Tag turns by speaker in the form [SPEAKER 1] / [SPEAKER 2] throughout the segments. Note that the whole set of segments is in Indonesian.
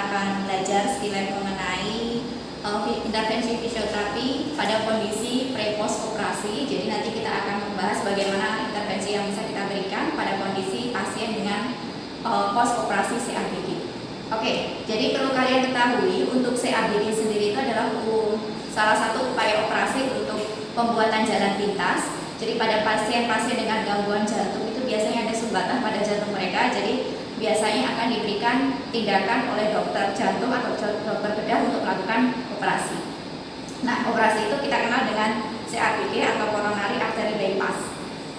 [SPEAKER 1] akan belajar sekilas mengenai intervensi fisioterapi pada kondisi pre-post operasi. Jadi nanti kita akan membahas bagaimana intervensi yang bisa kita berikan pada kondisi pasien dengan post operasi CABG. Oke, jadi perlu kalian ketahui untuk CABG sendiri itu adalah salah satu upaya operasi untuk pembuatan jalan pintas. Jadi pada pasien-pasien dengan gangguan jantung itu biasanya ada sumbatan pada jantung mereka. Jadi biasanya akan diberikan tindakan oleh dokter jantung atau dokter bedah untuk melakukan operasi. Nah, operasi itu kita kenal dengan CABG atau coronary artery bypass.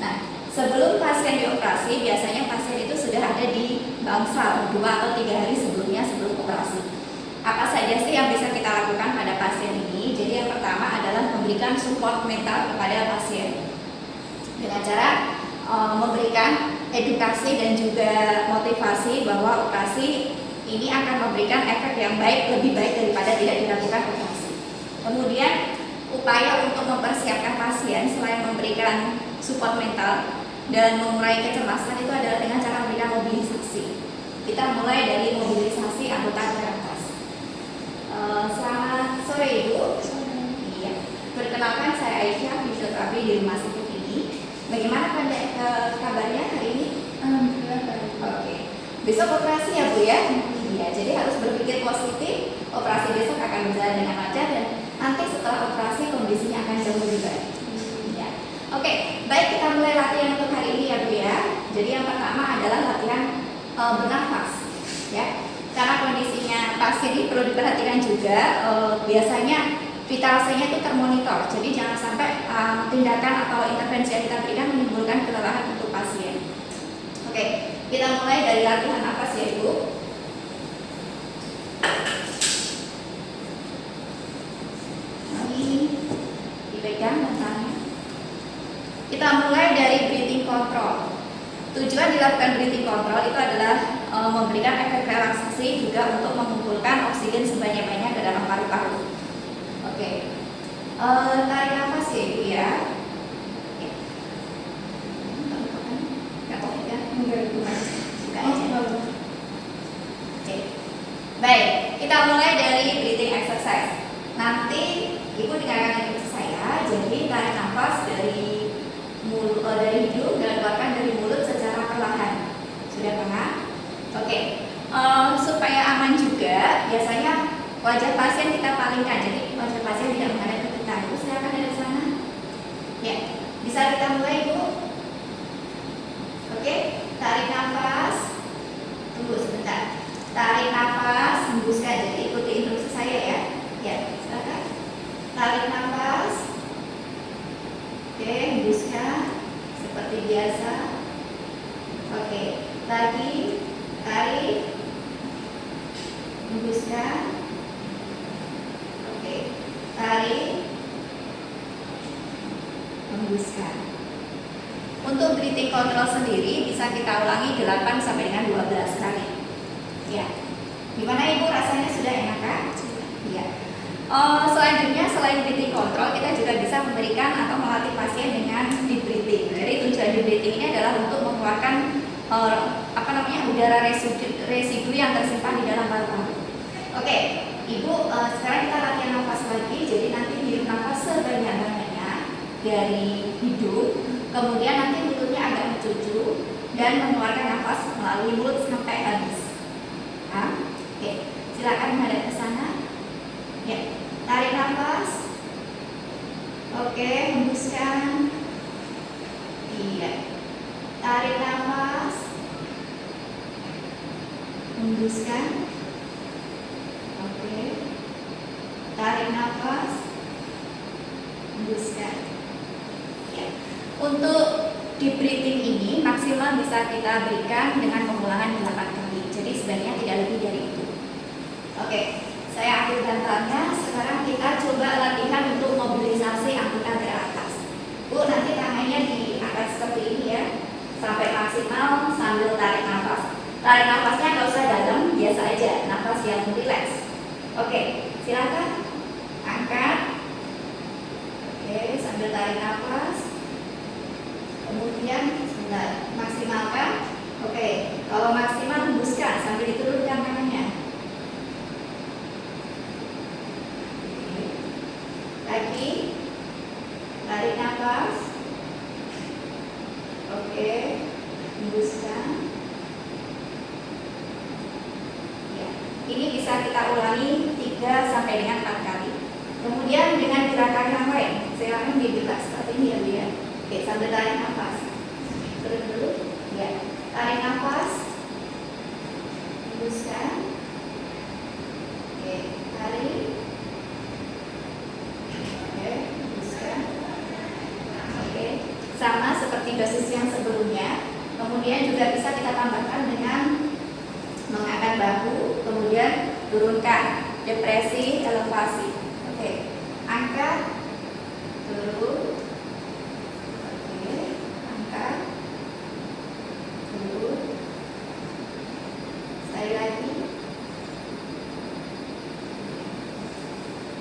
[SPEAKER 1] Nah, sebelum pasien dioperasi, biasanya pasien itu sudah ada di bangsal 2 atau 3 hari sebelumnya sebelum operasi. Apa saja sih yang bisa kita lakukan pada pasien ini? Jadi yang pertama adalah memberikan support mental kepada pasien dengan cara memberikan edukasi dan juga motivasi bahwa operasi ini akan memberikan efek yang baik, lebih baik daripada tidak dilakukan operasi. Kemudian upaya untuk mempersiapkan pasien selain memberikan support mental dan mengurangi kecemasan itu adalah dengan cara memberikan mobilisasi. Kita mulai dari mobilisasi anggota teratas. Selamat sore Ibu. Iya. Perkenalkan saya Aisyah, fisioterapi di Rumah Sakit ini. Bagaimana kabarnya hari ini?
[SPEAKER 2] Alhamdulillah baik.
[SPEAKER 1] Oke. Besok operasi ya Bu ya? Iya. Jadi harus berpikir positif. Operasi besok akan berjalan dengan lancar dan nanti setelah operasi kondisinya akan jauh lebih baik. Ya. Oke. Baik, kita mulai latihan untuk hari ini ya Bu ya. Jadi yang pertama adalah latihan bernafas. Ya. Karena kondisinya pasien ini perlu diperhatikan juga. Biasanya vitalsenya itu termonitor, jadi jangan sampai tindakan atau intervensi yang kita berikan menimbulkan kelelahan untuk pasien. Oke, kita mulai dari latihan nafas ya Ibu. Ini dipegang matanya. Kita mulai dari breathing control. Tujuan dilakukan breathing control itu adalah memberikan efek relaksasi juga untuk mengumpulkan oksigen sebanyak-banyaknya ke dalam paru-paru. Oke, tarik nafas ya Ibu ya. Nggak apa ya?
[SPEAKER 2] Enggak itu.
[SPEAKER 1] Buka aja. Oke, baik. Kita mulai dari breathing exercise. Nanti Ibu dengarkan dari saya. Jadi tarik nafas dari hidung dan keluarkan dari mulut secara perlahan. Sudah paham? Oke. Supaya aman juga, biasanya wajah pasien kita palingkan, jadi wajah pasien tidak menghadap ke kita. Ibu silakan dari sana. Ya, bisa kita mulai Bu. Oke, tarik nafas. Tunggu sebentar. Tarik nafas, hembuskan. Jadi ikuti instruksi saya ya. Ya, silakan. Tarik nafas. Oke, hembuskan seperti biasa. Oke, lagi tarik, hembuskan. Tarik, hembuskan. Untuk breathing control sendiri bisa kita ulangi 8 sampai dengan 12 kali. Ya. Gimana Ibu, rasanya sudah enak kan? Iya. Selanjutnya selain breathing control, kita juga bisa memberikan atau melatih pasien dengan deep breathing. Jadi tujuan deep breathing ini adalah untuk mengeluarkan udara residu yang tersimpan di dalam paru-paru. Oke. Ibu, sekarang kita latihan nafas lagi. Jadi nanti hirup nafas sebanyak-banyaknya dari hidung, kemudian nanti mulutnya agak mencucu dan mengeluarkan nafas melalui mulut sampai habis. Oke, silakan menghadap ke sana. Ya, tarik nafas. Oke, hembuskan. Iya. Tarik nafas. Hembuskan. Tarik nafas, hembuskan. Ya. Untuk deep breathing ini maksimal bisa kita berikan dengan pengulangan 8 kali. Jadi sebenarnya tidak lebih dari itu. Oke, saya ambil bantalnya. Sekarang kita coba latihan untuk mobilisasi anggota teratas. Bu, nanti tangannya diangkat seperti ini ya, sampai maksimal sambil tarik nafas. Tarik nafasnya nggak usah dalam, biasa aja, nafas yang rileks. Oke, silakan. Angkat. Oke, sambil tarik nafas. Kemudian sebentar, maksimalkan. Oke, kalau maksimal hembuskan sambil diturunkan tangannya. nafas. Oke, hembuskan. Ya, ini bisa kita ulangi 3 sampai dengan 4 kali. Kemudian dengan gerakan yang lain, silakan dibuka seperti ini ya Bu ya. Oke, sambil tarik nafas. Turun dulu. Ya, tarik nafas. Hembuskan. Oke, tarik. Oke, hembuskan. Oke, sama seperti dosis yang sebelumnya. Kemudian juga bisa kita tambahkan dengan mengangkat bahu, kemudian turunkan, depresi, elevasi. Oke, angkat, turun. Oke, angkat, turun. Sekali lagi.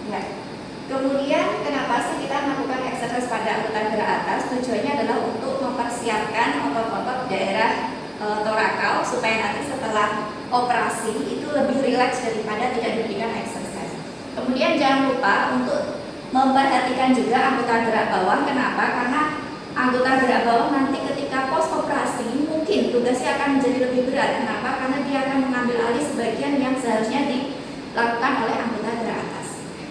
[SPEAKER 1] Ya. Kemudian kenapa sih kita melakukan exercise pada anggota gerak atas? Tujuannya adalah untuk mempersiapkan otot-otot daerah torakal supaya nanti setelah operasi itu lebih rileks daripada tidak diberikan exercise. Kemudian jangan lupa untuk memperhatikan juga anggota gerak bawah. Kenapa? Karena anggota gerak bawah nanti ketika pos operasi mungkin tugasnya akan menjadi lebih berat. Kenapa? Karena dia akan mengambil alih sebagian yang seharusnya dilakukan oleh anggota gerak atas.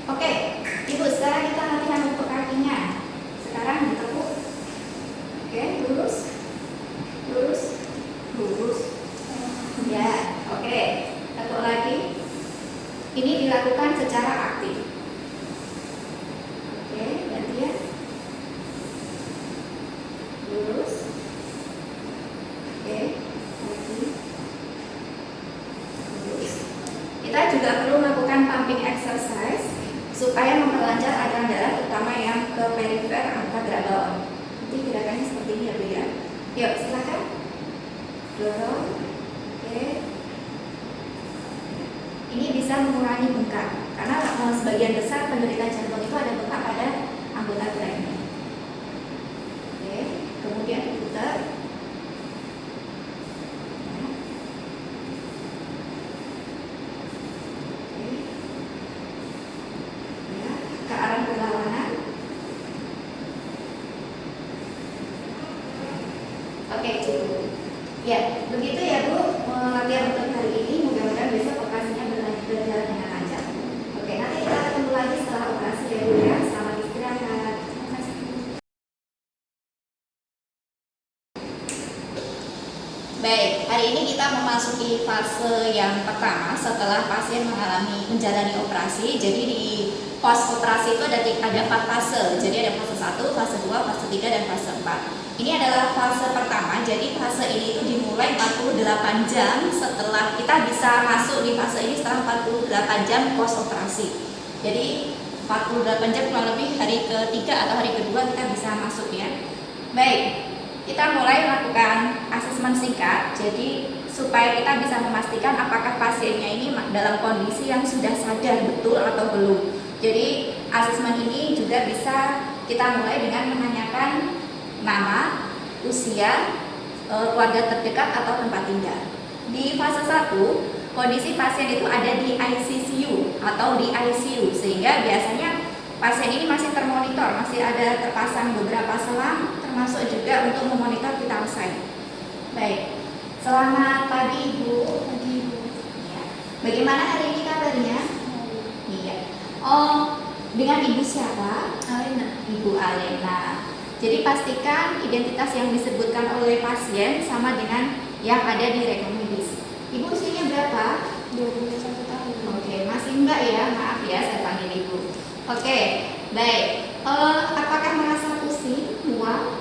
[SPEAKER 1] Oke, Ibu, sekarang kita latihan untuk kakinya. Sekarang ditekuk. Oke, lurus, lurus, lurus. Ya, oke. Tekuk lagi. Ini dilakukan secara aktif. Oke, gantian. Lurus. Oke, lagi. Lurus. Kita juga perlu melakukan pumping exercise supaya memperlancar aliran darah, terutama yang ke perifer anggota gerak bawah. Nanti gerakannya seperti ini ya Bu ya. Yuk, silakan. Dorong. Oke. Ini bisa mengurangi bengkak karena sebagian besar penderita jantung itu ada bengkak pada anggota geraknya. Oke, kemudian diputar. Oke, cukup. Ya, begitu ya Bu, latihan untuk hari ini. Mudah-mudahan besok operasinya berjalan dengan lancar. Oke, nanti kita ketemu lagi setelah operasi ya Bu ya. Selamat istirahat. Terima kasih. Baik, hari ini kita memasuki fase yang pertama setelah pasien menjalani operasi. Jadi di pos operasi itu ada 4 fase. Jadi ada fase 1, fase 2, fase 3, dan fase 4. Ini adalah fase pertama, jadi fase ini itu dimulai 48 jam setelah kita bisa masuk di fase ini setelah 48 jam pos operasi. Jadi 48 jam kurang lebih hari ketiga atau hari kedua kita bisa masuk ya. Baik, kita mulai melakukan asesmen singkat. Jadi supaya kita bisa memastikan apakah pasiennya ini dalam kondisi yang sudah sadar betul atau belum. Jadi asesmen ini juga bisa kita mulai dengan menanyakan nama, usia, keluarga terdekat atau tempat tinggal. Di fase 1, kondisi pasien itu ada di ICU atau di ICU, sehingga biasanya pasien ini masih termonitor, masih ada terpasang beberapa selang, termasuk juga untuk memonitor vital sign. Baik, selamat pagi Ibu. Pagi Ibu. Ya. Bagaimana hari ini kabarnya? Iya. Oh, dengan Ibu siapa? Alena. Ibu Alena. Jadi pastikan identitas yang disebutkan oleh pasien sama dengan yang ada di rekam medis. Ibu usianya berapa? 21 tahun. Oke, masih enggak ya? Maaf ya, saya panggil Ibu. Oke, baik. Apakah merasa pusing, mual?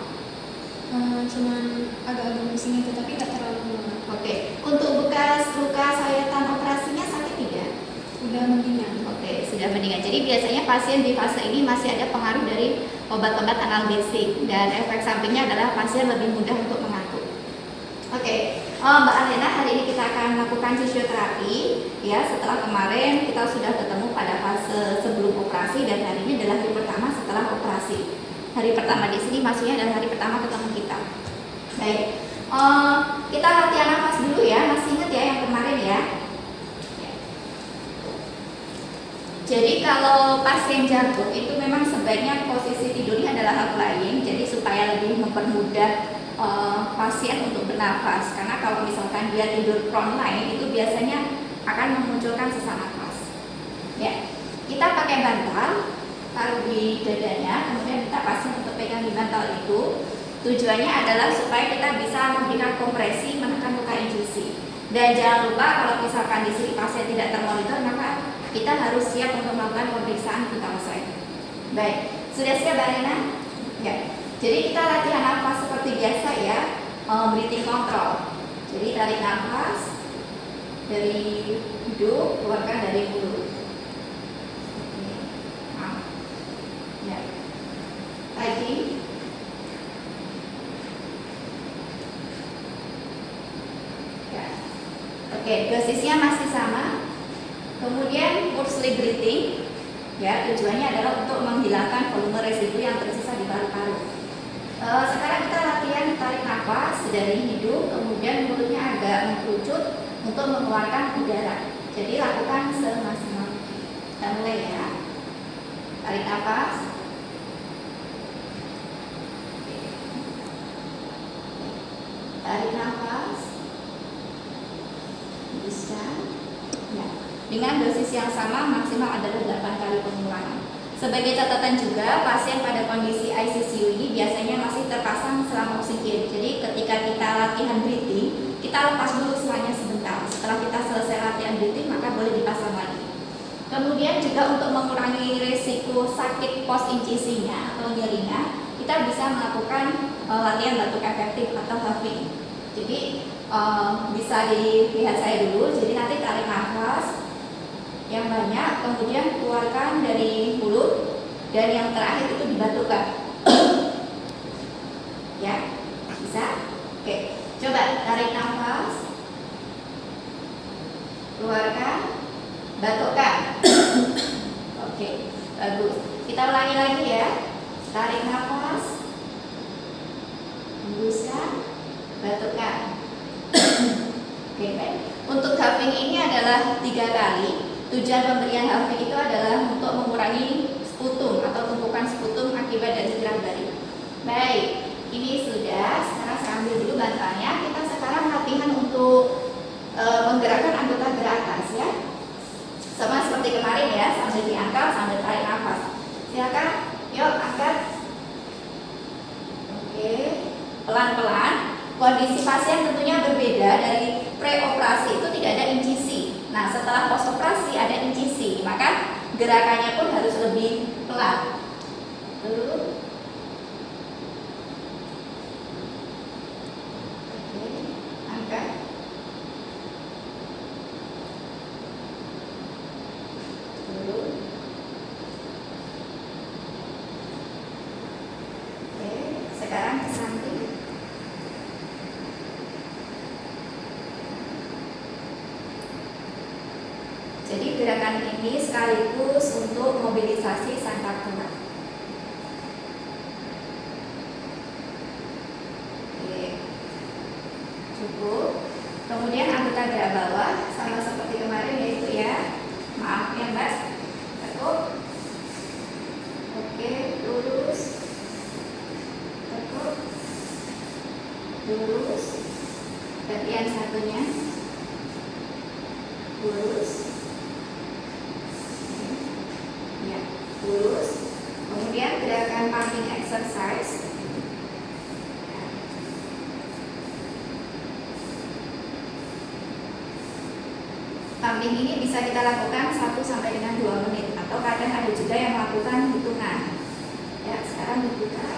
[SPEAKER 2] Cuman agak-agak pusing itu, tapi tak terlalu mual.
[SPEAKER 1] Oke, untuk bekas luka sayatan operasinya sakit tidak?
[SPEAKER 2] Udah mendingan.
[SPEAKER 1] Oke, sudah mendingan. Jadi biasanya pasien di fase ini masih ada pengaruh dari obat-obat analgesik dan efek sampingnya adalah pasien lebih mudah untuk mengantuk. Oke, Mbak Alena, hari ini kita akan melakukan fisioterapi ya. Setelah kemarin kita sudah ketemu pada fase sebelum operasi dan hari ini adalah hari pertama setelah operasi. Hari pertama di sini maksudnya adalah hari pertama ketemu kita. Baik, kita latihan nafas dulu ya. Masih ingat ya yang kemarin ya? Jadi kalau pasien jantung itu memang sebaiknya posisi tidurnya adalah half lying, jadi supaya lebih mempermudah pasien untuk bernafas. Karena kalau misalkan dia tidur prone lying itu biasanya akan memunculkan sesak nafas. Ya, kita pakai bantal, taruh di dadanya, kemudian kita pasien untuk pegang di bantal itu. Tujuannya adalah supaya kita bisa memberikan kompresi menekan luka intusi. Dan jangan lupa kalau misalkan di sini pasien tidak termonitor, maka kita harus siap untuk melakukan pemeriksaan vital sign. Baik, sudah siap Mbak Rena? Ya. Jadi kita latihan nafas seperti biasa ya, breathing control. Jadi tarik nafas dari hidung, keluarkan dari mulut. Ya. Lagi. Ya. Oke, dosisnya masih sama. Kemudian forced breathing, ya tujuannya adalah untuk menghilangkan volume residu yang tersisa di paru-paru. Sekarang kita latihan tarik nafas dari hidung, kemudian mulutnya agak mengkerucut untuk mengeluarkan udara. Jadi lakukan semaksimal mungkin. Kita mulai ya. Tarik nafas. Tarik nafas. Bisa. Ya. Dengan dosis yang sama maksimal adalah 8 kali pengulangan. Sebagai catatan juga, pasien pada kondisi ICU ini biasanya masih terpasang selang oksigen. Jadi ketika kita latihan breathing, kita lepas dulu selangnya sebentar. Setelah kita selesai latihan breathing, maka boleh dipasang lagi. Kemudian juga untuk mengurangi risiko sakit post incisinya atau nyerinya, kita bisa melakukan latihan batuk efektif atau huffing. Jadi bisa dilihat saya dulu. Jadi nanti tarik nafas yang banyak, kemudian keluarkan dari mulut, dan yang terakhir itu dibatukkan. Ya, bisa? Oke, coba tarik nafas, keluarkan, batukkan. Oke, bagus. Kita ulangi lagi ya. Tarik nafas, hembuskan, batukkan. Oke, baik. Untuk huffing ini adalah 3 kali. Tujuan pemberian huffing itu adalah untuk mengurangi sputum atau tumpukan sputum akibat dari gerak baring. Baik, ini sudah. Sekarang saya ambil dulu bantalnya. Kita sekarang latihan untuk menggerakkan anggota gerak atas ya. Sama seperti kemarin ya, sambil diangkat, sambil tarik nafas. Silakan, yuk angkat. Oke, pelan-pelan. Kondisi pasien tentunya berbeda. Dari preoperasi itu tidak ada incisi. Nah, setelah post operasi ada incisi, maka gerakannya pun harus lebih pelan. Dulu. Oke, angkat. Dulu. Oke, sekarang ke samping. Jadi gerakan ini sekaligus untuk mobilisasi sangkar tulang. Oke, cukup. Kemudian anggota gerak bawah sama seperti kemarin yaitu ya, maaf ya Mbak, tekuk. Oke, lurus, tekuk, lurus. Gantian satunya, lurus. Lurus, kemudian gerakan pumping exercise. Pumping ini bisa kita lakukan 1 sampai dengan 2 menit, atau kadang ada juga yang melakukan hitungan. Ya, sekarang dibuka.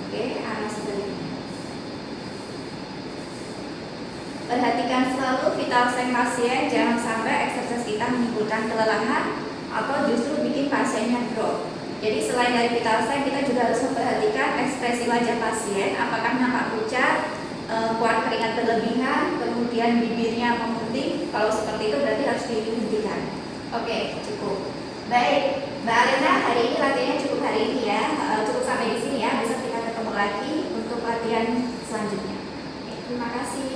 [SPEAKER 1] Oke, arah sebaliknya. Perhatikan selalu vital sign pasien, jangan sampai exercise kita menimbulkan kelelahan atau justru bikin pasiennya drop. Jadi selain dari vital sign, kita juga harus memperhatikan ekspresi wajah pasien, apakah nampak pucat, keluar keringat berlebihan, kemudian bibirnya memutih. Kalau seperti itu berarti harus dihentikan. Oke, cukup. Baik, Mbak Arena, hari ini latihannya cukup hari ini ya, cukup sampai di sini ya. Besok kita ketemu lagi untuk latihan selanjutnya. Oke, terima kasih.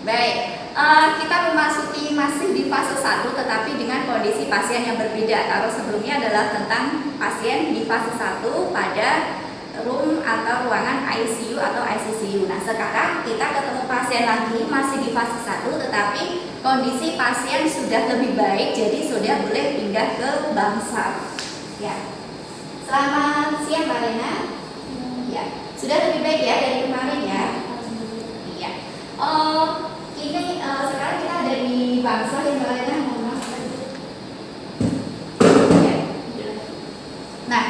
[SPEAKER 1] Baik, kita memasuki masih di fase 1 tetapi dengan kondisi pasien yang berbeda. Kalau sebelumnya adalah tentang pasien di fase 1 pada room atau ruangan ICU atau ICCU. Nah, sekarang kita ketemu pasien lagi masih di fase 1 tetapi kondisi pasien sudah lebih baik, jadi sudah boleh pindah ke bangsal. Ya. Selamat siang Mbak Lena. Ya, sudah lebih baik ya dari kemarin ya. Iya. Ini sekarang kita ada di bangsal yang Mbak Lena. Mohon maaf. Ya. Nah,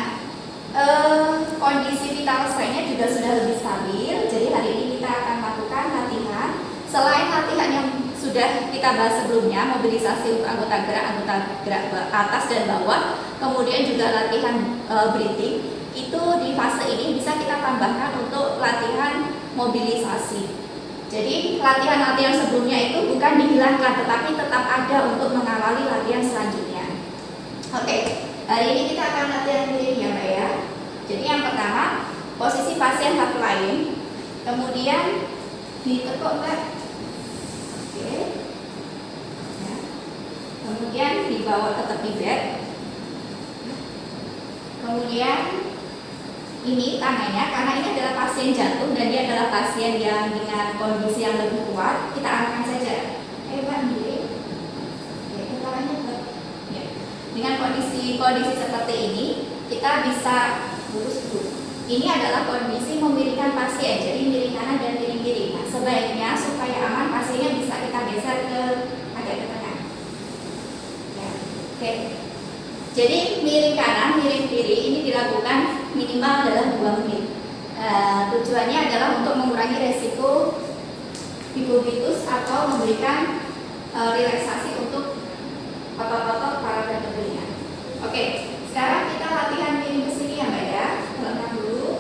[SPEAKER 1] kondisi vital sign-nya juga sudah lebih stabil. Jadi hari ini kita akan lakukan latihan. Selain latihan yang sudah kita bahas sebelumnya, mobilisasi untuk anggota gerak atas dan bawah, kemudian juga latihan breathing. Itu di fase ini bisa kita tambahkan untuk latihan mobilisasi. Jadi latihan-latihan sebelumnya itu bukan dihilangkan, tetapi tetap ada untuk mengawali latihan selanjutnya. Oke, hari ini kita akan latihan breathing ya Mbak ya. Jadi yang pertama, posisi pasien half lying, kemudian ditekuk Mbak. Oke. Ya. Kemudian dibawa ke tepi bed. Kemudian ini tangannya, karena ini adalah pasien jantung dan dia adalah pasien yang dengan kondisi yang lebih kuat, kita arahkan saja. Mbak, diri. Oke, kepalanya Mbak. Ya. Dengan kondisi seperti ini, kita bisa lurus dulu. Ini adalah kondisi memiringkan pasien, jadi miring kanan dan miring kiri. Nah, sebaiknya supaya aman pasiennya bisa kita geser agak ke tengah. Ya. Oke. Jadi miring kanan, miring kiri ini dilakukan minimal adalah 2 menit. Tujuannya adalah untuk mengurangi resiko decubitus atau memberikan relaksasi untuk otot-otot para telinga. Oke, sekarang kita latihan miring ke sini ya Mbak ya. Lengkap dulu.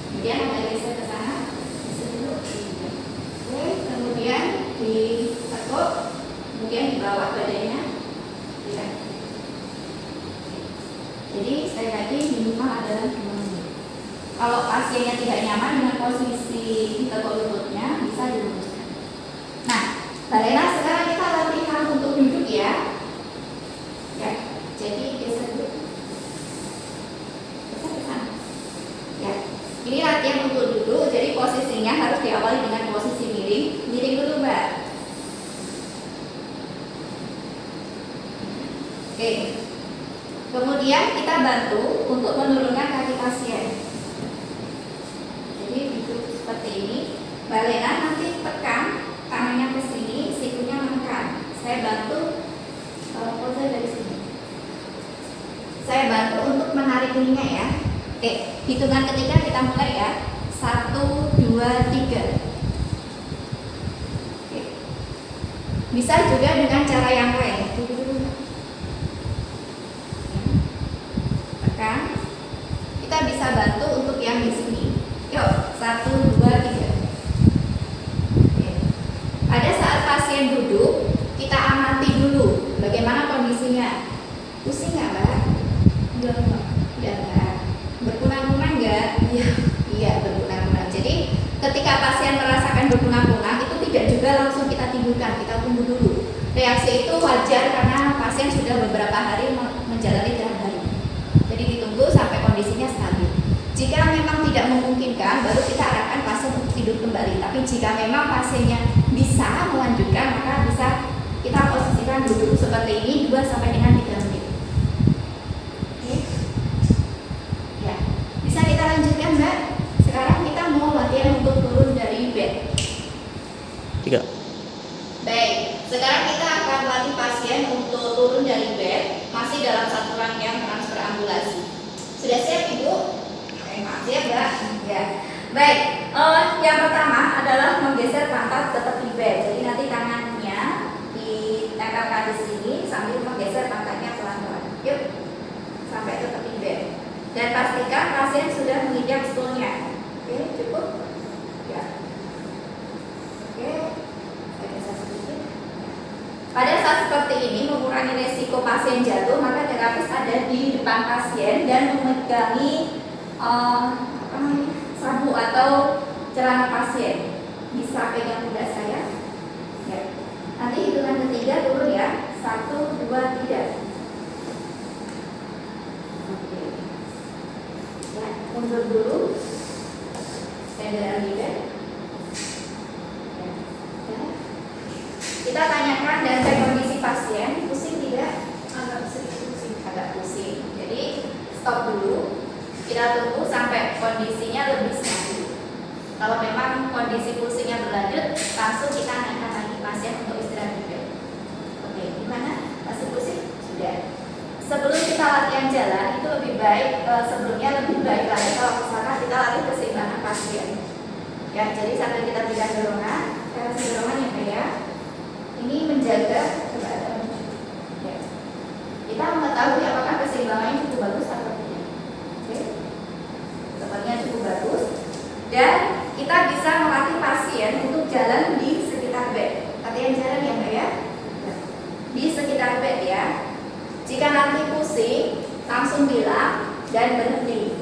[SPEAKER 1] Kemudian agak geser ke sana. Geser dulu. Oke, kemudian ditekuk, kemudian dibawa badannya. Ya. Jadi sekali lagi minimal adalah 2 menit. Kalau pasiennya tidak nyaman dengan posisi ditekuk lututnya, bisa diluruskan. Nah, Mbak Lena, sekarang kita latihan untuk duduk ya. Ya, jadi geser dulu. Geser ke sana. Ya, ini latihan untuk duduk. Jadi posisinya harus diawali dengan posisi miring. Miring dulu Mbak. Oke. Kemudian kita bantu untuk menurunkan kaki pasien. Jadi duduk seperti ini. Mbak Lena nanti tekan tangannya ke sini, sikunya menekan. Saya bantu pose dari sini. Saya bantu untuk menarik ininya ya. Oke, hitungan ketiga kita mulai ya. 1, 2, 3. Oke. Bisa juga dengan cara yang lain. Kita bisa bantu untuk yang di sini. Yuk, 1, 2, 3. Oke. Pada saat pasien duduk, kita amati dulu bagaimana kondisinya. Pusing nggak Mbak? Enggak Mbak. Enggak. Berkunang-kunang nggak? Iya. Iya, berkunang-kunang. Jadi ketika pasien merasakan berkunang-kunang itu tidak juga langsung kita timbulkan, kita tunggu dulu. Reaksi itu wajar karena pasien sudah beberapa hari menjalani terapi. Jadi ditunggu sampai kondisinya stabil. Jika memang tidak memungkinkan, baru kita arahkan pasien untuk tidur kembali. Tapi jika memang pasiennya bisa melanjutkan, maka bisa kita posisikan duduk seperti ini 2 sampai dengan 3 menit. Oke. Ya, bisa kita lanjutkan Mbak. Sekarang kita mau latihan untuk turun dari bed.
[SPEAKER 3] 3.
[SPEAKER 1] Baik, sekarang kita akan latih pasien untuk turun dari bed, masih dalam satu rangkaian transfer ambulasi. Sudah siap Ibu? Maaf ya Mbak. Ya. Baik, yang pertama adalah menggeser pantat ke tepi bed. Jadi nanti tangannya ditempelkan di sini sambil menggeser pantatnya pelan-pelan. Yuk, sampai ke tepi bed. Dan pastikan pasien sudah menginjak stulnya. Oke, cukup? Ya. Oke. Pada saat seperti ini mengurangi resiko pasien jatuh, maka terapis ada di depan pasien dan memegangi sabuk atau celana pasien. Bisa pegang pundak saya. Ya. Nanti hitungan ketiga turun ya. 1, 2, 3. Oke. Ya, mundur dulu. Standar juga. Ya. Ya. Kita tanyakan dan cek kondisi pasien. Pusing tidak?
[SPEAKER 2] Agak sedikit pusing.
[SPEAKER 1] Agak pusing. Jadi stop dulu. Kita tunggu sampai kondisinya lebih stabil. Kalau memang kondisi pusingnya berlanjut, langsung kita naikkan lagi pasien untuk istirahat juga. Oke, gimana? Masih pusing? Sudah. Sebelum kita latihan jalan itu lebih baik, sebelumnya lebih baik lagi kalau misalkan kita latih keseimbangan pasien. Ya, jadi sambil kita berikan dorongan, kita kasih dorongan yang kayak ini menjaga keadaan. Ya. Kita mengetahui apakah keseimbangannya cukup bagus atau tidak. Oke, sepertinya cukup bagus. Dan kita bisa melatih pasien untuk jalan di sekitar bed. Latihan jalan ya Mbak ya? Di sekitar bed ya. Jika nanti pusing, langsung bilang dan berhenti.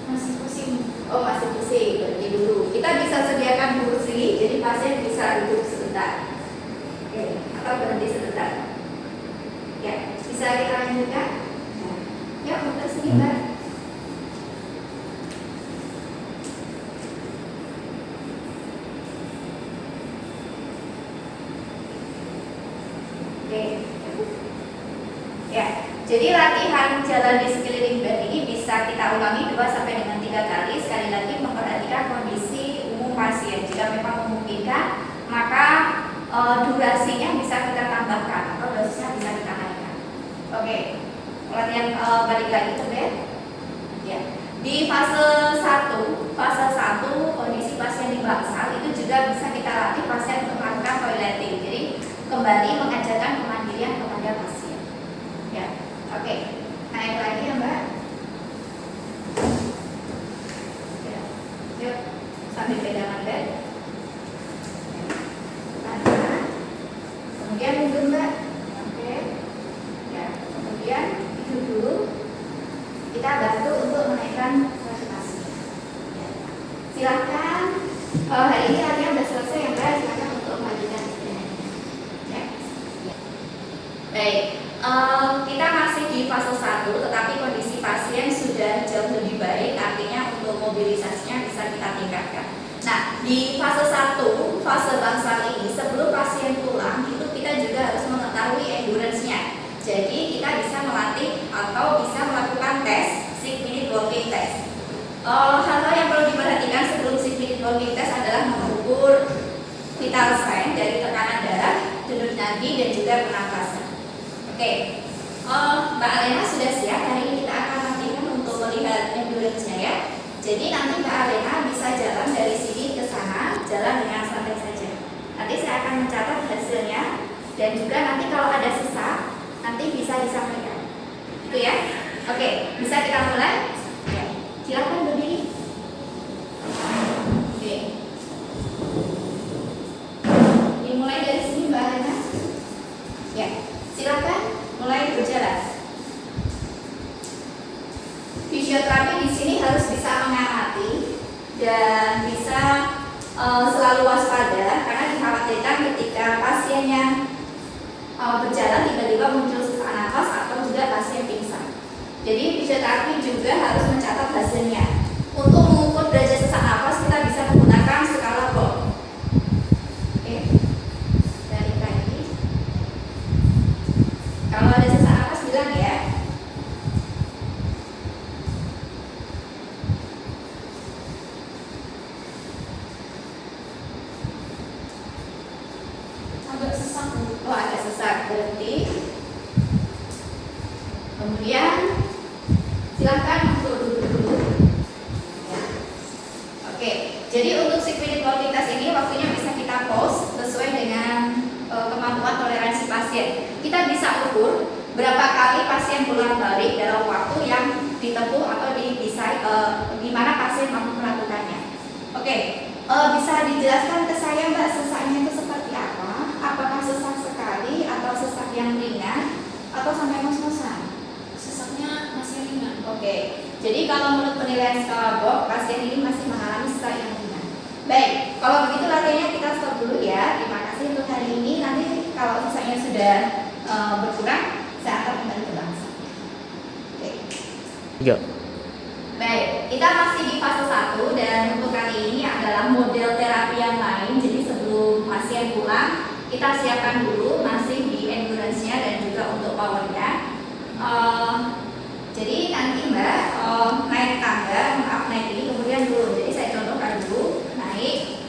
[SPEAKER 2] Masih pusing.
[SPEAKER 1] Oh masih pusing, berhenti dulu. Kita bisa sediakan kursi, jadi pasien bisa duduk sebentar. Oke, atau berhenti sebentar. Ya, bisa kita lanjutkan? Ya, muter sini Mbak. Oke. Ya, jadi latihan jalan di sekeliling bed ini bisa kita ulangi 2 sampai dengan 3 kali. Sekali lagi memperhatikan kondisi umum pasien. Jika memang memungkinkan, maka durasinya bisa kita tambahkan atau dosisnya bisa kita naikkan. Oke. Latihan balik lagi ke bed. Ya. Di fase 1 kondisi pasien di bangsal itu juga bisa kita latih pasien untuk melakukan toileting. Jadi kembali mengajarkan kemandirian kepada pasien. Ya. Oke. Naik lagi ya, Mbak. Ya. Yuk, sambil pegangan bed. Tahan. Kemudian mundur, Mbak. Oke. Ya, kemudian duduk dulu. Kita bantu untuk menaikkan pasien. Ya. Silakan. Hari ini latihan sudah selesai ya Mbak. Silakan untuk melanjutkan istirahatnya. Ya. Baik. Kita masih di fase 1, tetapi kondisi pasien sudah jauh lebih baik. Artinya untuk mobilisasinya bisa kita tingkatkan. Nah, di fase 1, fase bangsal ini sebelum pasien pulang itu kita juga harus mengetahui endurance-nya. Jadi kita bisa melatih atau bisa melakukan tes 6-minute walking test. Hal-hal yang perlu diperhatikan sebelum 6-minute walking test adalah mengukur vital sign dari tekanan darah, denyut nadi dan juga pernapasan. Oke, Mbak Alena sudah siap. Hari ini kita akan latihan untuk melihat endurance-nya ya. Jadi nanti Mbak Alena bisa jalan dari sini ke sana, jalan dengan santai saja. Nanti saya akan mencatat hasilnya dan juga nanti kalau ada sesak nanti bisa disampaikan. Itu ya. Oke, bisa kita mulai? Ya. Silakan berdiri. Oke. Dimulai dari sini Mbak Alena. Ya. Silakan mulai berjalan. Fisioterapi di sini harus bisa mengamati dan bisa selalu waspada karena dikhawatirkan ketika pasiennya berjalan tiba-tiba muncul sesak nafas atau juga pasien pingsan. Jadi fisioterapi juga harus mencatat hasilnya. Untuk mengukur derajat sesak nafas kita bisa menggunakan skala Bolk. Oke. Balik lagi. Kalau ada sesak nafas bilang ya.
[SPEAKER 2] Agak sesak.
[SPEAKER 1] Oh agak sesak, berhenti. Kemudian silakan untuk duduk dulu. Ya. Oke, jadi untuk 6-minute walking test ini waktunya bisa kita pause sesuai dengan kemampuan toleransi pasien. Kita bisa ukur berapa kali pasien pulang balik dalam waktu yang ditempuh atau didesain di mana pasien mampu melakukannya. Oke, bisa dijelaskan ke saya Mbak sesaknya itu seperti apa? Apakah sesak sekali atau sesak yang ringan atau sampai ngos-ngosan?
[SPEAKER 2] Sesaknya masih ringan.
[SPEAKER 1] Oke, Jadi kalau menurut penilaian skala Bob, pasien ini masih mengalami sesak yang ringan. Baik, kalau begitu latihannya kita stop dulu ya. Terima kasih untuk hari ini. Nanti kalau sisanya sudah berkurang, saya akan kembali ke bangsa. Oke.
[SPEAKER 3] 3.
[SPEAKER 1] Baik, kita masih di fase 1 dan untuk kali ini adalah model terapi yang lain. Jadi sebelum pasien pulang, kita siapkan dulu masih di endurance-nya dan juga untuk power-nya. Jadi nanti Mbak naik tangga, naik ini kemudian turun. Jadi saya contohkan dulu, naik,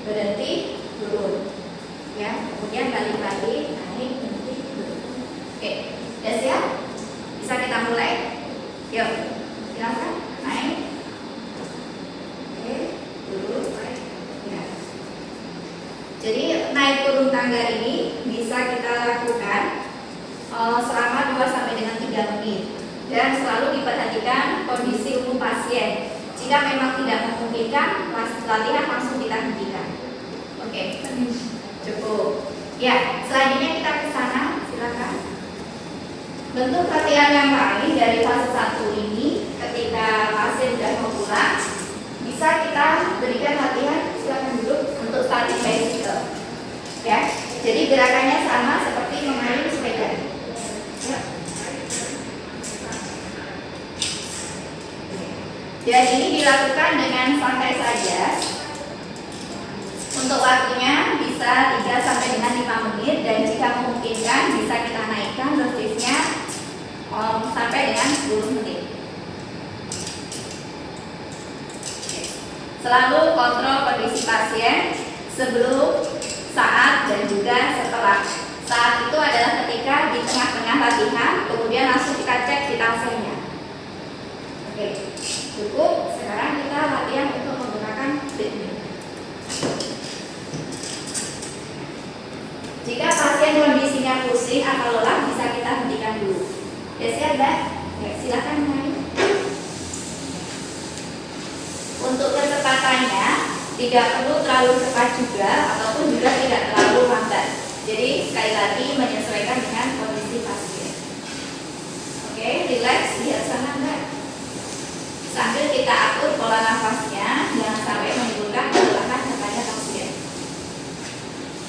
[SPEAKER 1] berhenti, turun. Ya, kemudian balik-balik, naik, berhenti, turun. Oke, sudah siap? Bisa kita mulai? Yuk, silakan naik. Oke, turun, naik. Ya. Jadi naik turun tangga ini bisa kita lakukan selama 2 sampai dengan 3 menit. Dan selalu diperhatikan kondisi umum pasien. Jika memang tidak memungkinkan, latihan langsung kita hentikan. Oke, cukup. Ya, selanjutnya kita ke sana, silakan. Bentuk latihan yang lain dari fase 1 ini, ketika pasien sudah mau pulang, bisa kita berikan latihan, silakan duduk untuk starting bicycle. Ya, jadi gerakannya sama seperti mengayuh sepeda. Ya. Dan ini dilakukan dengan santai saja. Untuk waktunya bisa 3 sampai dengan 5 menit dan jika memungkinkan bisa kita naikkan dosisnya sampai dengan 10 menit. Selalu kontrol kondisi pasien sebelum, saat, dan juga setelah. Saat itu adalah ketika di tengah-tengah latihan, kemudian langsung kita cek vitalsenya. Oke. Cukup, sekarang kita latihan untuk menggunakan treadmill. Jika pasien kondisinya pusing atau lelah, bisa kita hentikan dulu. Ya siap, Mbak? Ya, silakan naik. Untuk kecepatannya, tidak perlu terlalu cepat juga, ataupun juga tidak terlalu lambat. Jadi, sekali lagi menyesuaikan dengan kondisi pasien. Oke, relax, lihat sana, Mbak. Sambil kita atur pola nafasnya, jangan sampai menimbulkan kelelahan kepada pasien.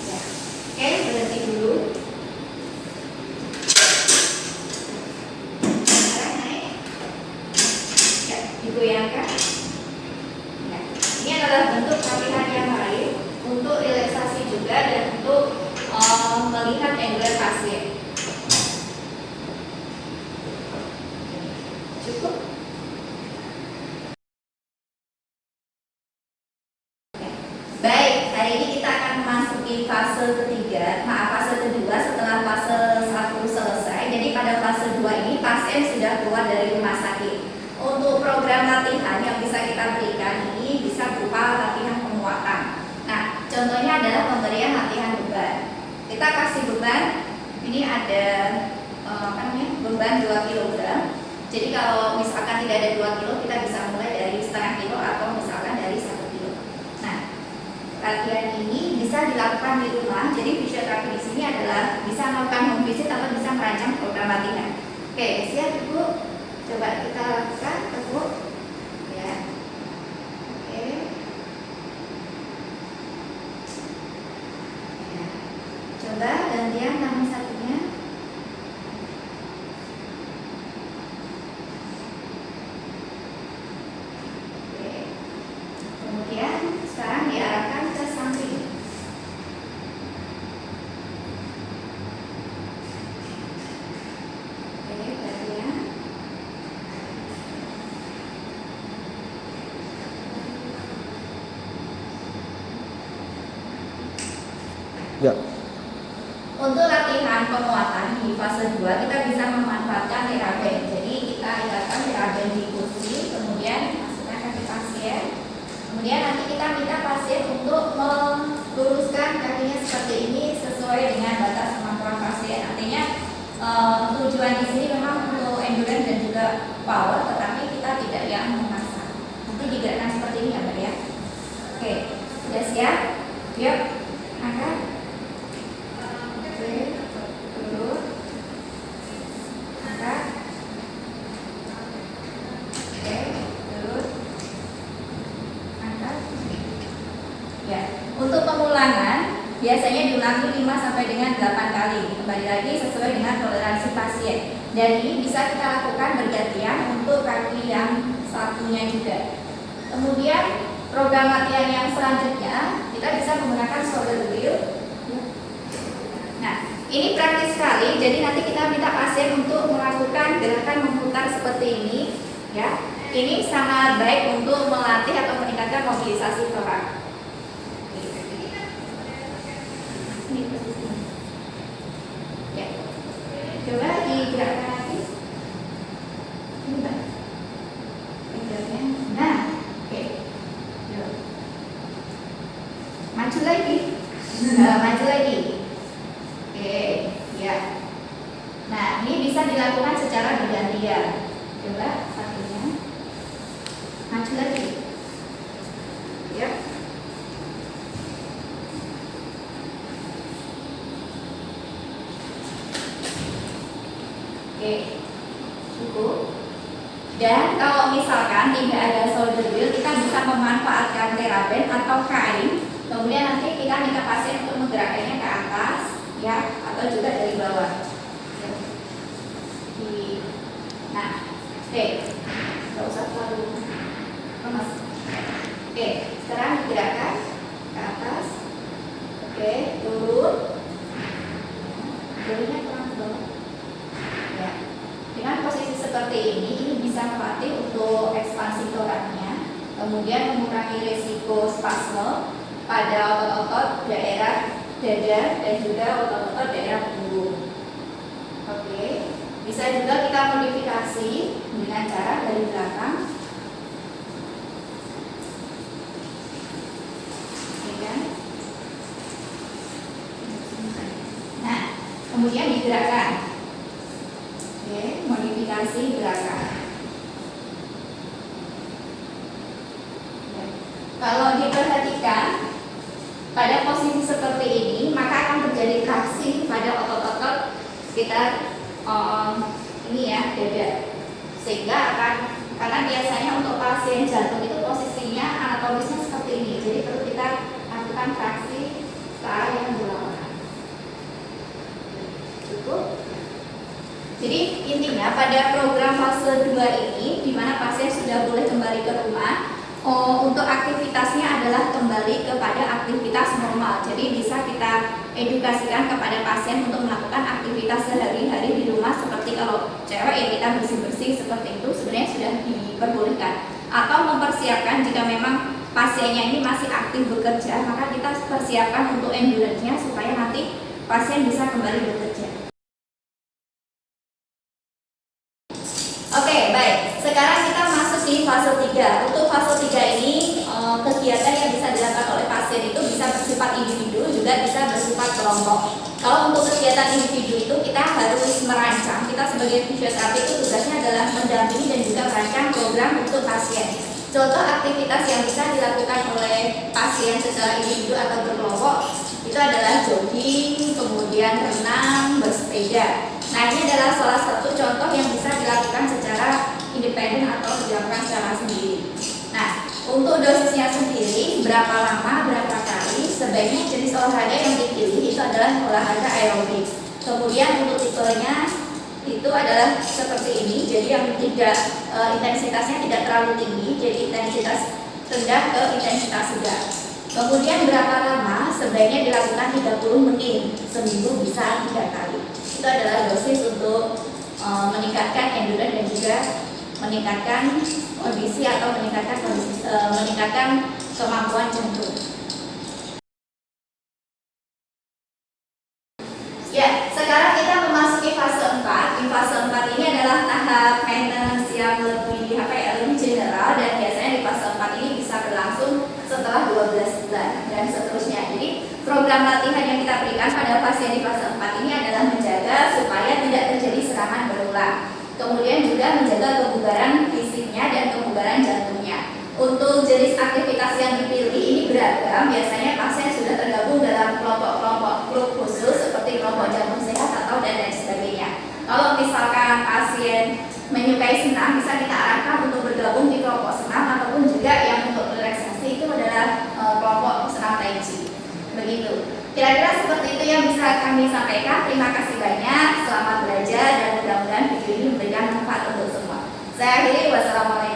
[SPEAKER 1] Ya. Oke, berhenti dulu. Sekarang naik. Ya, digoyangkan. Ya. Ini adalah bentuk latihan yang lain untuk relaksasi juga dan untuk melihat endurance pasien. Cukup. Baik, hari ini kita akan memasuki fase fase kedua setelah fase 1 selesai. Jadi pada fase 2 ini pasien sudah keluar dari rumah sakit. Untuk program latihan yang bisa kita berikan ini bisa berupa latihan penguatan. Nah, contohnya adalah pemberian latihan beban. Kita kasih beban, ini ada beban 2 kg. Jadi kalau misalkan tidak ada 2 kg, kita bisa mulai dari setengah kilo atau misalkan dari 1 kilo. Nah, latihan ini bisa dilakukan di rumah. Jadi fisioterapi di sini adalah bisa melakukan home visit atau bisa merancang program latihan. Oke, siap Ibu? Coba kita lakukan, Ibu. Ya. Oke. Ya. Coba gantian tangan satunya. Oke. Kemudian sekarang diarahkan ke samping. Oke, gantian.
[SPEAKER 3] Ya.
[SPEAKER 1] Untuk latihan penguatan di fase 2 kita bisa memanfaatkan teraben. Jadi kita ikatkan teraben di kursi, kemudian masukkan kaki pasien. Kemudian nanti kita minta pasien untuk meluruskan kakinya seperti ini sesuai dengan batas kemampuan pasien. Artinya tujuan di sini memang untuk endurance dan juga power, tetapi kita tidak yang memaksa. Nanti digerakkan seperti ini ya, Mbak ya. Oke, sudah siap? Yuk, angkat. Oke, turun, angkat. diulangi 5 sampai dengan 8 kali. Kembali lagi sesuai dengan toleransi pasien. Dan ini bisa kita lakukan bergantian untuk kaki yang satunya juga. Kemudian program latihan yang selanjutnya kita bisa menggunakan shoulder wheel. Nah, ini praktis sekali. Jadi nanti kita minta pasien untuk melakukan gerakan memutar seperti ini, ya. Ini sangat baik untuk melatih atau meningkatkan mobilisasi torak. Ini posisinya. Ya. Coba digerakkan lagi. Ini Mbak. Pinggirnya. Nah, oke. Yuk. Maju lagi. Maju lagi. Oke, ya. Nah, ini bisa dilakukan secara bergantian. Coba satunya. Maju lagi. Ya. Oke, cukup. Dan kalau misalkan tidak ada shoulder wheel, kita bisa memanfaatkan teraben atau kain. Kemudian nanti kita minta pasien untuk menggerakkannya ke atas, ya, atau juga dari bawah. Nah, oke, nggak usah terlalu lemas. Oke, sekarang digerakkan ke atas. Oke, turun. Turunnya kurang ke bawah. Ya. Dengan posisi seperti ini bisa melatih untuk ekspansi toraknya, kemudian mengurangi risiko spasme pada otot-otot daerah dada dan juga otot-otot daerah punggung. Oke, bisa juga kita modifikasi dengan cara dari belakang. Nah, kemudian digerakkan. Oke, modifikasi gerakan. Ya. Kalau diperhatikan pada posisi seperti ini, maka akan terjadi traksi pada otot-otot sekitar ini ya, dada. Sehingga akan, karena biasanya untuk pasien jantung itu posisinya anatomisnya seperti ini, jadi perlu kita lakukan traksi ke arah yang berlawanan. Cukup. Jadi intinya pada program fase 2 ini, di mana pasien sudah boleh kembali ke rumah, untuk aktivitasnya adalah kembali kepada aktivitas normal. Jadi bisa kita edukasikan kepada pasien untuk melakukan aktivitas sehari-hari di rumah, seperti kalau cewek ya kita bersih-bersih seperti itu sebenarnya sudah diperbolehkan. Atau mempersiapkan jika memang pasiennya ini masih aktif bekerja, maka kita persiapkan untuk endurance-nya supaya nanti pasien bisa kembali bekerja. Oke, baik. Sekarang kita masuk di fase 3. Untuk fase 3 ini kegiatan yang bisa dilakukan oleh pasien itu bisa bersifat individu, juga bisa bersifat kelompok. Kalau untuk kegiatan individu itu kita harus merancang. Kita sebagai fisioterapi itu tugasnya adalah mendampingi dan juga merancang program untuk pasien. Contoh aktivitas yang bisa dilakukan oleh pasien secara individu atau berkelompok itu adalah jogging, kemudian renang, bersepeda. Nah, ini adalah salah satu contoh yang bisa dilakukan secara independen atau dilakukan secara sendiri. Nah, untuk dosisnya sendiri, berapa lama, berapa kali, sebaiknya jenis olahraga yang dipilih itu adalah olahraga aerobik. Kemudian untuk tipenya itu adalah seperti ini, jadi yang tidak intensitasnya tidak terlalu tinggi, jadi intensitas rendah ke intensitas sedang. Kemudian berapa lama, sebaiknya dilakukan 30 menit, seminggu bisa 3 kali. Itu adalah dosis untuk meningkatkan endurance dan juga meningkatkan kondisi atau meningkatkan kemampuan jantung. Ya, sekarang kita memasuki fase 4. Di fase 4 ini adalah tahap maintenance yang lebih lebih general, dan biasanya di fase 4 ini bisa berlangsung setelah 12 bulan dan seterusnya. Jadi program latihan yang kita berikan pada pasien di fase 4 ini adalah menjaga supaya tidak terjadi serangan berulang. Kemudian juga menjaga kebugaran fisiknya dan kebugaran jantungnya. Untuk jenis aktivitas yang dipilih ini beragam. Biasanya pasien sudah tergabung dalam kelompok-kelompok grup khusus seperti kelompok jantung sehat atau dan lain sebagainya. Kalau misalkan pasien menyukai senam, bisa kita arahkan untuk bergabung di kelompok senam, ataupun juga yang untuk relaksasi itu adalah kelompok senam tai chi. Begitu. Kira-kira seperti itu yang bisa kami sampaikan. Terima kasih banyak, selamat belajar dan mudah-mudahan video ini memberikan manfaat untuk semua. Saya akhiri, wassalamualaikum.